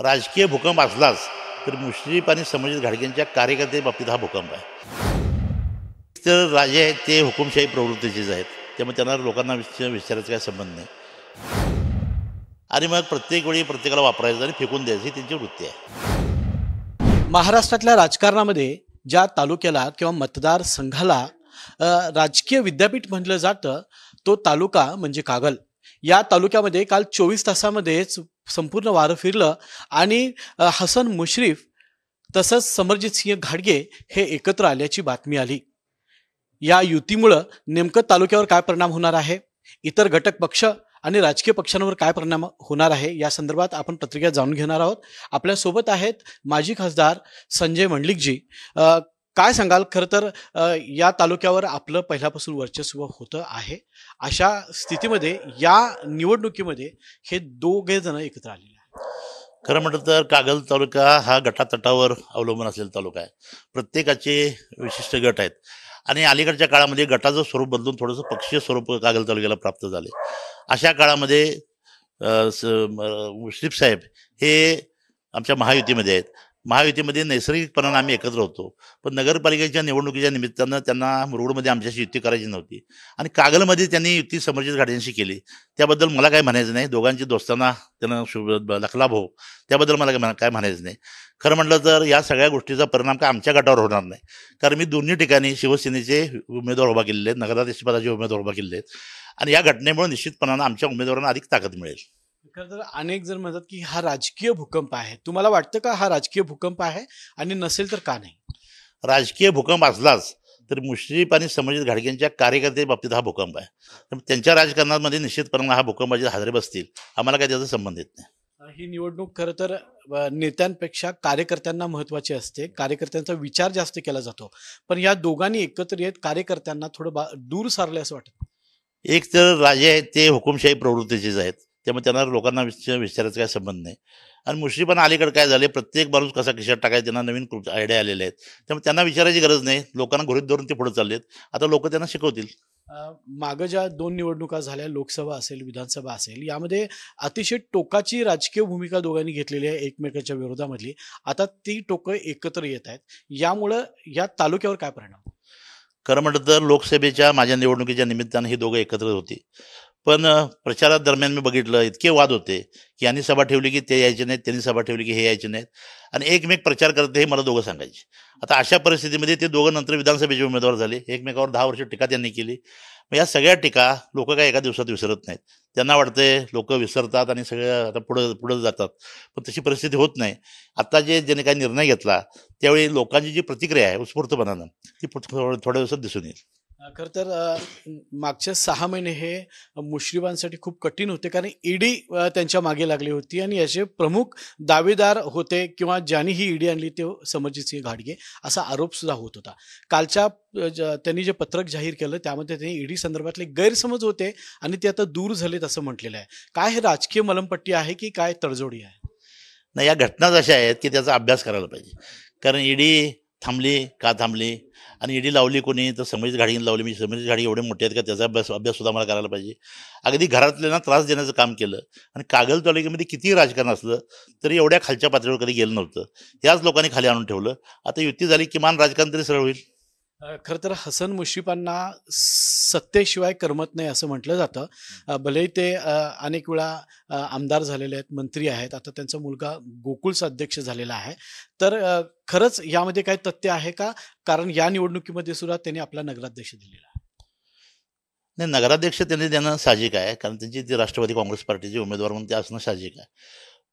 राजकीय भूकंप असलाच तर मुश्रीफ आणि समरजित घाटगेंच्या कार्यकर्त्यांच्या बाबतीत हा भूकंप आहे. तर राजे आहेत ते हुकुमशाही प्रवृत्तीचेच आहेत, त्यामुळे त्यांना लोकांना विचारायचा काही संबंध नाही. आणि मग प्रत्येक वेळी प्रत्येकाला वापरायचं आणि फेकून द्यायचं ही त्यांची वृत्ती आहे. महाराष्ट्रातल्या राजकारणामध्ये ज्या तालुक्याला किंवा मतदारसंघाला राजकीय विद्यापीठ म्हटलं जातं तो तालुका म्हणजे कागल. या तालुक्यामध्ये काल 24 तासामध्येच संपूर्ण वारं फिरलं आणि हसन मुश्रीफ तसंच समरजित सिंह घाटगे हे एकत्र आल्याची बातमी आली. या युतीमुळं नेमकं तालुक्यावर काय परिणाम होणार आहे, इतर घटक पक्ष आणि राजकीय पक्षांवर काय परिणाम होणार आहे, या संदर्भात आपण पत्रिका जाणून घेणार आहोत. आपल्यासोबत आहेत माजी खासदार संजय मंडलिकजी. काय सांगाल? खरं तर या तालुक्यावर आपलं पहिल्यापासून वर्चस्व होतं आहे. अशा स्थितीमध्ये या निवडणुकीमध्ये हे दोघे जण एकत्र आलेले आहेत. खरं म्हटलं तर कागल तालुका हा गटातटावर अवलंबून असलेला तालुका आहे. प्रत्येकाचे विशिष्ट गट आहेत आणि अलीकडच्या काळामध्ये गटाचं स्वरूप बदलून थोडंसं पक्षीय स्वरूप कागल तालुक्याला प्राप्त झाले. अशा काळामध्ये मुश्रीफ साहेब हे आमच्या महायुतीमध्ये आहेत. महायुतीमध्ये नैसर्गिकपणाने आम्ही एकत्र होतो, पण नगरपालिकेच्या निवडणुकीच्या निमित्तानं त्यांना मुरुडमध्ये आमच्याशी युती करायची नव्हती आणि कागलमध्ये त्यांनी युती समरजित घाटगेंशी केली. त्याबद्दल मला काय म्हणायचं नाही. दोघांची दोस्ताना त्यांना लखलाभ हो, त्याबद्दल मला काय म्हणायचं नाही. खरं म्हटलं तर या सगळ्या गोष्टीचा परिणाम काय आमच्या गटावर होणार नाही, कारण मी दोन्ही ठिकाणी शिवसेनेचे उमेदवार उभा केलेले आहेत, नगराध्यक्षपदाचे उमेदवार उभा केलेले आहेत आणि या घटनेमुळे निश्चितपणानं आमच्या उमेदवारांना अधिक ताकद मिळेल. खरं तर अनेक जण म्हणतात की हा राजकीय भूकंप आहे. तुम्हाला वाटतं का हा राजकीय भूकंप आहे, आणि नसेल तर का नाही? राजकीय भूकंप असलाच तर मुश्रीफ आणि समरजित घाटगेंच्या कार्यकर्त्यांच्या बाबतीत हा भूकंप आहे. त्यामुळे त्यांच्या राजकारणामध्ये निश्चितपणे हा भूकंपाचे हादरे बसतील, आम्हाला काही त्याचा संबंध येत नाही. ही निवडणूक खरं तर नेत्यांपेक्षा कार्यकर्त्यांना महत्वाची असते. कार्यकर्त्यांचा विचार जास्त केला जातो, पण या दोघांनी एकत्र येत कार्यकर्त्यांना थोडं दूर सारले असं वाटतं. एक तर राजे आहेत ते हुकुमशाही प्रवृत्तीचेच आहेत, त्यामुळे त्यांना लोकांना विचारायचा काही संबंध नाही. आणि मुश्रीफांना अलीकडे काय झाले, प्रत्येक माणूस कसा खिशात टाकायचा त्यांना नवीन आयडिया आलेले आहेत, त्यामुळे त्यांना विचारायची गरज नाही. लोकांना घोडीत धरून ते पुढे चाललेत. आता लोक त्यांना शिकवतील. मागं ज्या 2 निवडणुका झाल्या, लोकसभा असेल विधानसभा असेल, यामध्ये अतिशय टोकाची राजकीय भूमिका दोघांनी घेतलेली आहे एकमेकांच्या विरोधामधली. आता ती टोकं एकत्र येत आहेत. यामुळं या तालुक्यावर काय परिणाम? खरं म्हटलं तर लोकसभेच्या माझ्या निवडणुकीच्या निमित्तानं ही दोघं एकत्र होती, पण प्रचारात दरम्यान मी बघितलं इतके वाद होते की यांनी सभा ठेवली की ते यायचे नाहीत, त्यांनी सभा ठेवली की हे यायचे नाहीत आणि एकमेक प्रचार करते हे मला दोघं सांगायचे. आता अशा परिस्थितीमध्ये ते दोघं नंतर विधानसभेचे उमेदवार झाले. एकमेकावर 10 वर्ष टीका त्यांनी केली. मग या सगळ्या टीका लोक काय एका दिवसात विसरत नाहीत. त्यांना वाटते लोक विसरतात आणि सगळं आता पुढं पुढं जातात, पण तशी परिस्थिती होत नाही. आता ज्याने काही निर्णय घेतला त्यावेळी लोकांची जी प्रतिक्रिया आहे उत्स्फूर्तपणानं ती थोड्या दिवसात दिसून येईल. खरं तर मागचे 6 महिने हे मुश्रीफांसाठी खूप कठीण होते, कारण ईडी त्यांच्या मागे लागली होती आणि याचे प्रमुख दावेदार होते किंवा ज्यांनी ही ईडी आणली ते समरजित सिंह घाटगे असा आरोप सुद्धा होत होता. कालच्या त्यांनी जे पत्रक जाहीर केलं त्यामध्ये त्यांनी ईडी संदर्भातले गैरसमज होते आणि ते आता दूर झालेत असं म्हटलेलं आहे. काय हे राजकीय मलमपट्टी आहे की काय तडजोडी आहे? नाही, या घटनाच अशा आहेत की त्याचा अभ्यास करायला पाहिजे. कारण ईडी थांबली का थांबली आणि ईडी लावली कोणी, तर समरजित घाटगेंनी लावली. म्हणजे समरजित घाटगे एवढे मोठे आहेत का त्याचा अभ्यास सुद्धा मला करायला पाहिजे. अगदी घरातल्यांना त्रास देण्याचं काम केलं आणि कागल तालुक्यामध्ये कितीही राजकारण असलं तरी एवढ्या खालच्या पातळीवर कधी गेलं नव्हतं. याच लोकांनी खाली आणून ठेवलं. आता युती झाली, किमान राजकारण तरी सरळ होईल. खरं तर हसन मुश्रीफांना सत्तेशिवाय करमत नाही असं म्हटलं जातं. भलेही ते अनेक वेळा आमदार झालेले आहेत, मंत्री आहेत, आता त्यांचा मुलगा गोकुळचा अध्यक्ष झालेला आहे. तर खरंच यामध्ये काही तथ्य आहे का? कारण या निवडणुकीमध्ये सुद्धा त्यांनी आपला नगराध्यक्ष दिलेला आहे. नाही, नगराध्यक्ष त्यांनी देणं साहजिक आहे, कारण त्यांची ती राष्ट्रवादी काँग्रेस पार्टीचे उमेदवार म्हणून ते असणं साहजिक आहे.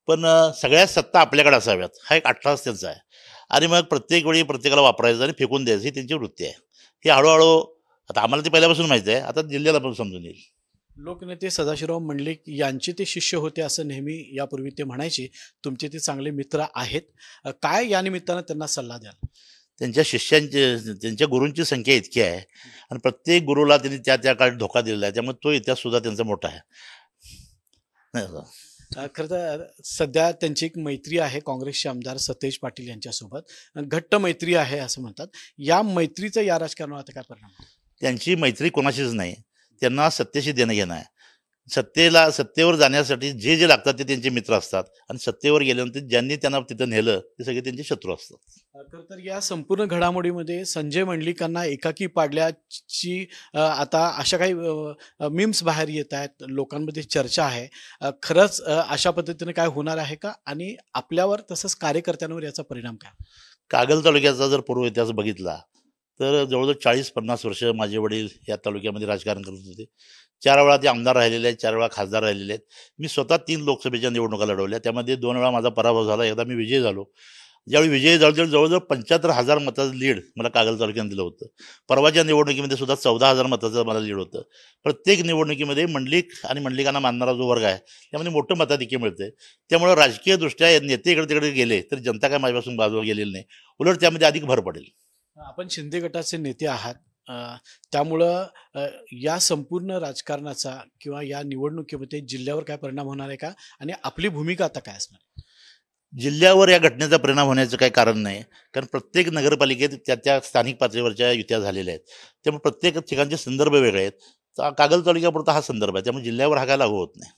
पण सगळ्या सत्ता आपल्याकडे असाव्यात हा एक अट्टास त्यांचा आहे आणि मग प्रत्येक वेळी प्रत्येकाला वापरायचं आणि फेकून द्यायचं ही त्यांची वृत्ती आहे. ही हळूहळू आता आम्हाला ती पहिल्यापासून माहिती आहे, आता जिल्ह्याला पण समजून येईल. लोकनेते सदाशिवराव मंडलिक यांचे ते शिष्य होते असं नेहमी यापूर्वी ते म्हणायचे. तुमचे ते चांगले मित्र आहेत. काय या निमित्तानं त्यांना सल्ला द्याल? त्यांच्या शिष्यांचे त्यांच्या गुरूंची संख्या इतकी आहे आणि प्रत्येक गुरुला त्यांनी त्या त्या काळात धोका दिलेला आहे, त्यामुळे तो इतिहास सुद्धा त्यांचा मोठा आहे. नाही का? खरं तर सध्या त्यांची एक मैत्री आहे काँग्रेसचे आमदार सतेज पाटील यांच्यासोबत. घट्ट मैत्री आहे असं म्हणतात. या मैत्रीचा या राजकारणावर आता काय परिणाम? त्यांची मैत्री कोणाशीच नाही. त्यांना सत्तेशी देणं घेणं आहे. सत्तेवर जाण्यासाठी जे जे लागतात ते त्यांचे मित्र असतात आणि सत्तेवर गेल्यानंतर ज्यांनी त्यांना तिथं नेलं ते सगळे त्यांचे शत्रू असतात. खरं तर या संपूर्ण घडामोडीमध्ये संजय मंडलिकांना एकाकी पाडल्याची आता अशा काही मीम्स बाहेर येत आहेत, लोकांमध्ये चर्चा आहे. खरंच अशा पद्धतीने काय होणार आहे का, आणि आपल्यावर तसंच कार्यकर्त्यांवर याचा परिणाम काय? कागल तालुक्याचा जर पूर्व इतिहास बघितला तर जवळजवळ 40-50 वर्ष माझे वडील या तालुक्यामध्ये राजकारण करत होते. 4 वेळा ते आमदार राहिलेले आहेत, 4 वेळा खासदार राहिलेले आहेत. मी स्वतः 3 लोकसभेच्या निवडणुका लढवल्या, त्यामध्ये 2 वेळा माझा पराभव झाला, एकदा मी विजयी झालो. ज्यावेळी विजयी झालो त्यावेळी जवळजवळ 75,000 मताचं लीड मला कागल तालुक्याने दिलं होतं. परवाच्या निवडणुकीमध्ये सुद्धा 14,000 मताचं मला लीड होतं. प्रत्येक निवडणुकीमध्ये मंडलिक आणि मंडलिकांना मानणारा जो वर्ग आहे त्यामध्ये मोठं मताधिक्य मिळते. त्यामुळे राजकीयदृष्ट्या नेते इकडे तिकडे गेले तर जनता काय माझ्यापासून बाजूला गेलेली नाही, उलट त्यामध्ये अधिक भर पडेल. आपण शिंदे गटाचे नेते आहात, त्यामुळं या संपूर्ण राजकारणाचा किंवा या निवडणुकीमध्ये जिल्ह्यावर काय परिणाम होणार आहे का, आणि आपली भूमिका आता काय असणार आहे? जिल्ह्यावर या घटनेचा परिणाम होण्याचं काही कारण नाही, कारण प्रत्येक नगरपालिकेत त्या स्थानिक पातळीवरच्या युत्या झालेल्या आहेत. त्यामुळे प्रत्येक ठिकाणचे संदर्भ वेगळे आहेत. कागल तालुक्यापुरता हा संदर्भ आहे, त्यामुळे जिल्ह्यावर हा काय लागू होत नाही.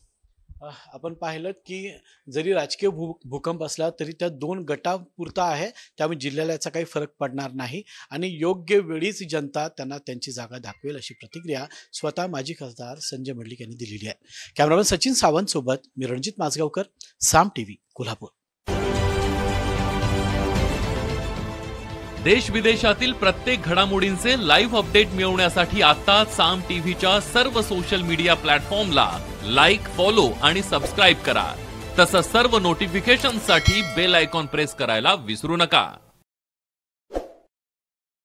आपण पाहिलं की जरी राजकीय भूकंप असला तरी त्या 2 गटापुरता आहे, त्यामुळे जिल्ह्याला याचा काही फरक पडणार नाही आणि योग्य वेळीच जनता त्यांना त्यांची जागा दाखवेल, अशी प्रतिक्रिया स्वतः माजी खासदार संजय मंडलिक यांनी दिलेली आहे. कॅमेरामॅन सचिन सावंत सोबत मी रणजित माजगावकर, साम टीव्ही, कोल्हापूर. देश विदेशातील प्रत्येक घडामोडींचे लाईव्ह अपडेट मिळवण्यासाठी आता साम टीव्हीच्या सर्व सोशल मीडिया प्लॅटफॉर्मला लाईक, फॉलो आणि सबस्क्राईब करा. तसंच सर्व नोटिफिकेशनसाठी बेल आयकॉन प्रेस करायला विसरू नका.